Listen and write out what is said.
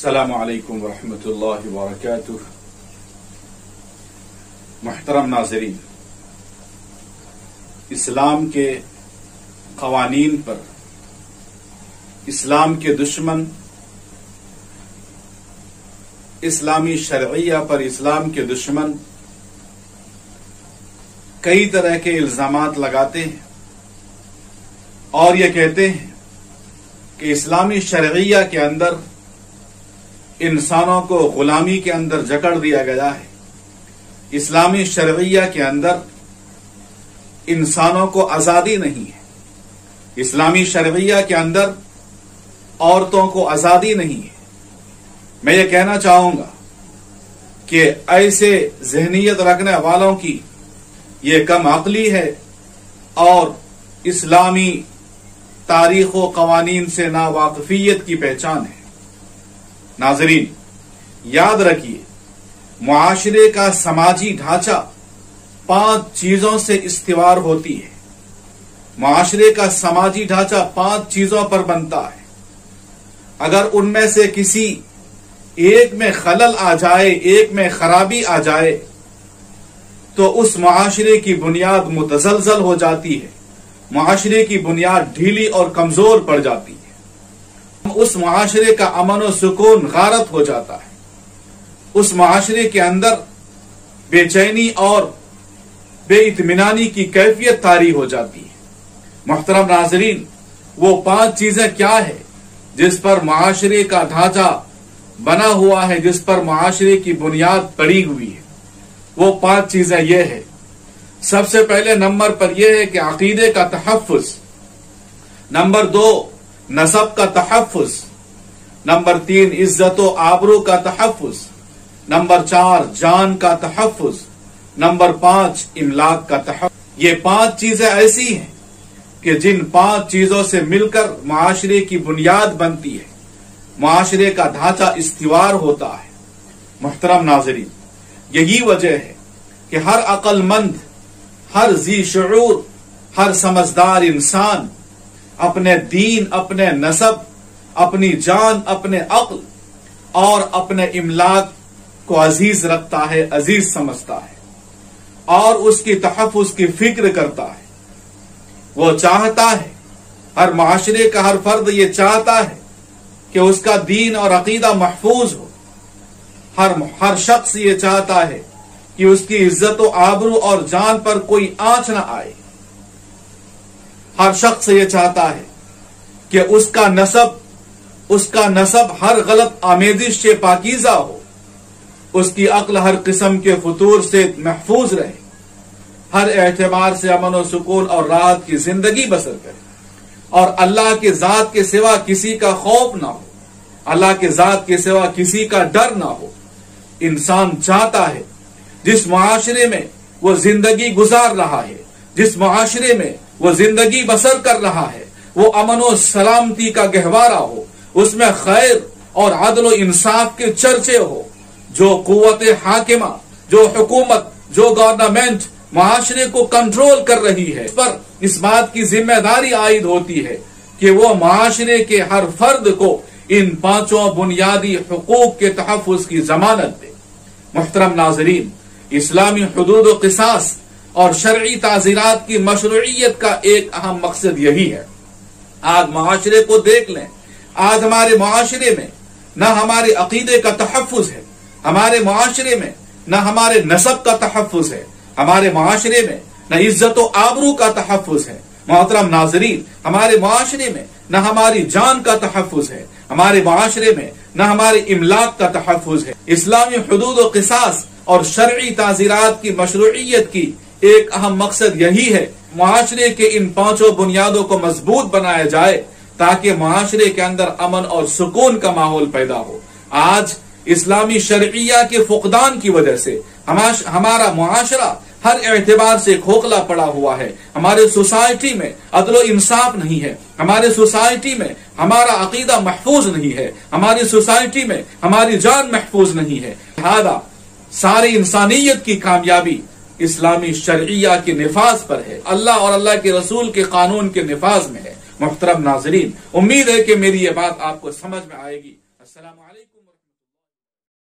السلام علیکم ورحمۃ اللہ وبرکاتہ۔ محترم ناظرین، اسلام کے قوانین پر اسلام کے دشمن، اسلامی شرعیہ پر اسلام کے دشمن کئی طرح کے الزامات لگاتے ہیں اور یہ کہتے ہیں کہ اسلامی شرعیہ کے اندر انسانوں کو غلامی کے اندر جکڑ دیا گیا ہے، اسلامی شرعیہ کے اندر انسانوں کو آزادی نہیں ہے، اسلامی شرعیہ کے اندر عورتوں کو آزادی نہیں ہے۔ میں یہ کہنا چاہوں گا کہ ایسے ذہنیت رکھنے والوں کی یہ کم عقلی ہے اور اسلامی تاریخ و قوانین سے ناواقفیت کی پہچان ہے۔ ناظرین، یاد رکھیے، معاشرے کا سماجی ڈھانچہ 5 چیزوں سے استوار ہوتی ہے۔ معاشرے کا سماجی ڈھانچہ 5 چیزوں پر بنتا ہے۔ اگر ان میں سے کسی ایک میں خلل آ جائے، ایک میں خرابی آ جائے، تو اس معاشرے کی بنیاد متزلزل ہو جاتی ہے، معاشرے کی بنیاد ڈھیلی اور کمزور پڑ جاتی ہے، اس معاشرے کا امن و سکون غارت ہو جاتا ہے، اس معاشرے کے اندر بے چینی اور بے اطمینانی کی کیفیت طاری ہو جاتی ہے۔ محترم ناظرین، وہ 5 چیزیں کیا ہے جس پر معاشرے کا ڈھانچہ بنا ہوا ہے، جس پر معاشرے کی بنیاد پڑی ہوئی ہے؟ وہ 5 چیزیں یہ ہے۔ سب سے پہلے نمبر پر یہ ہے کہ عقیدے کا تحفظ، نمبر 2 نسب کا تحفظ، نمبر 3 عزت و آبرو کا تحفظ، نمبر 4 جان کا تحفظ، نمبر 5 املاک کا تحفظ۔ یہ 5 چیزیں ایسی ہیں کہ جن 5 چیزوں سے مل کر معاشرے کی بنیاد بنتی ہے، معاشرے کا ڈھانچہ استوار ہوتا ہے۔ محترم ناظرین، یہی وجہ ہے کہ ہر عقل مند، ہر ذی شعور، ہر سمجھدار انسان اپنے دین، اپنے نسب، اپنی جان، اپنے عقل اور اپنے املاک کو عزیز رکھتا ہے، عزیز سمجھتا ہے اور اس کی تحفظ کی فکر کرتا ہے۔ وہ چاہتا ہے، ہر معاشرے کا ہر فرد یہ چاہتا ہے کہ اس کا دین اور عقیدہ محفوظ ہو۔ ہر شخص یہ چاہتا ہے کہ اس کی عزت و آبرو اور جان پر کوئی آنچ نہ آئے۔ ہر شخص یہ چاہتا ہے کہ اس کا نسب ہر غلط آمیزش سے پاکیزہ ہو، اس کی عقل ہر قسم کے فطور سے محفوظ رہے، ہر اعتبار سے امن و سکون اور راحت کی زندگی بسر کرے اور اللہ کے ذات کے سوا کسی کا خوف نہ ہو، اللہ کے ذات کے سوا کسی کا ڈر نہ ہو۔ انسان چاہتا ہے جس معاشرے میں وہ زندگی گزار رہا ہے، جس معاشرے میں وہ زندگی بسر کر رہا ہے، وہ امن و سلامتی کا گہوارہ ہو، اس میں خیر اور عدل و انصاف کے چرچے ہو۔ جو قوت حاکمہ، جو حکومت، جو گورنمنٹ معاشرے کو کنٹرول کر رہی ہے، اس پر اس بات کی ذمہ داری عائد ہوتی ہے کہ وہ معاشرے کے ہر فرد کو ان 5 بنیادی حقوق کے تحفظ کی ضمانت دے۔ محترم ناظرین، اسلامی حدود و قصاص اور شرعی تعزیرات کی مشروعیت کا ایک اہم مقصد یہی ہے۔ آج معاشرے کو دیکھ لیں، آج ہمارے معاشرے میں نہ ہمارے عقیدے کا تحفظ ہے، ہمارے معاشرے میں نہ ہمارے نسب کا تحفظ ہے، ہمارے معاشرے میں نہ عزت و آبرو کا تحفظ ہے۔ محترم ناظرین، ہمارے معاشرے میں نہ ہماری جان کا تحفظ ہے، ہمارے معاشرے میں نہ ہمارے املاک کا تحفظ ہے۔ اسلامی حدود و قصاص اور شرعی تعزیرات کی مشروعیت کی ایک اہم مقصد یہی ہے، معاشرے کے ان 5 بنیادوں کو مضبوط بنایا جائے تاکہ معاشرے کے اندر امن اور سکون کا ماحول پیدا ہو۔ آج اسلامی شرعیہ کے فقدان کی وجہ سے ہمارا معاشرہ ہر اعتبار سے کھوکھلا پڑا ہوا ہے۔ ہمارے سوسائٹی میں عدل و انصاف نہیں ہے، ہمارے سوسائٹی میں ہمارا عقیدہ محفوظ نہیں ہے، ہماری سوسائٹی میں ہماری جان محفوظ نہیں ہے۔ لہذا ساری انسانیت کی کامیابی اسلامی شرعیہ کے نفاذ پر ہے، اللہ اور اللہ کے رسول کے قانون کے نفاذ میں ہے۔ محترم ناظرین، امید ہے کہ میری یہ بات آپ کو سمجھ میں آئے گی۔ السلام علیکم۔ علیکم ورحمۃ اللہ.